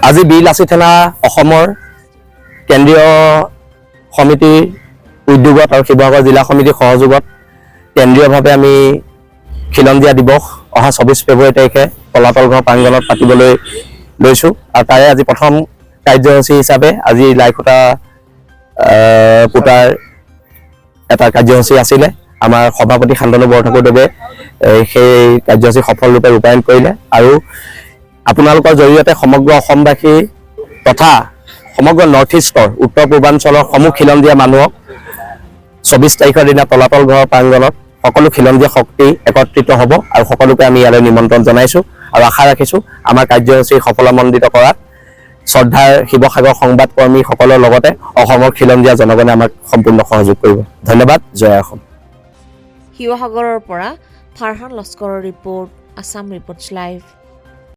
আজি বিলআচি থানা অসমৰ কেন্দ্ৰীয় সমিতিৰ উদ্যোগত আৰু শিৱসাগৰ জিলা সমিতিৰ সহযোগত কেন্দ্ৰীয়ভাৱে আমি খিলঞ্জীয়া দিৱস অহা 24 ফেব্ৰুৱাৰী তাৰিখে তলাতল ঘৰ প্ৰাংগণত পাতিবলৈ লৈছোঁ আৰু তাৰে আজি প্ৰথম কাৰ্যসূচী হিচাপে আজি লাইখুটা পুতাৰ এটা কাৰ্যসূচী আছিলে আমাৰ সভাপতি শান্তনু বৰঠাকুৰদেৱে সেই কাৰ্যসূচী সফলৰূপে ৰূপায়ণ কৰিলে আৰু আপোনালোকৰ জৰিয়তে সমগ্ৰ অসমবাসী তথা সমগ্ৰ নৰ্থ ইষ্টৰ উত্তৰ পূৰ্বাঞ্চলৰ সমূহ খিলঞ্জীয়া মানুহক 24 তাৰিখৰ দিনা তলাতল ঘৰ প্ৰাংগণত সকলো খিলঞ্জীয়া শক্তি একত্ৰিত হ'ব আৰু সকলোকে আমি ইয়ালৈ নিমন্ত্ৰণ জনাইছোঁ আৰু আশা ৰাখিছোঁ আমাৰ কাৰ্যসূচী সফলমণ্ডিত কৰাত শ্ৰদ্ধাৰ শিৱসাগৰ সংবাদকৰ্মীসকলৰ লগতে অসমৰ খিলঞ্জীয়া জনগণে আমাক সম্পূৰ্ণ সহযোগ কৰিব। ধন্যবাদ। জয় অসম। শিৱসাগৰৰ পৰা ফাৰহান লস্কৰৰ ৰিপৰ্ট, আছাম ৰিপৰ্টছ লাইভ।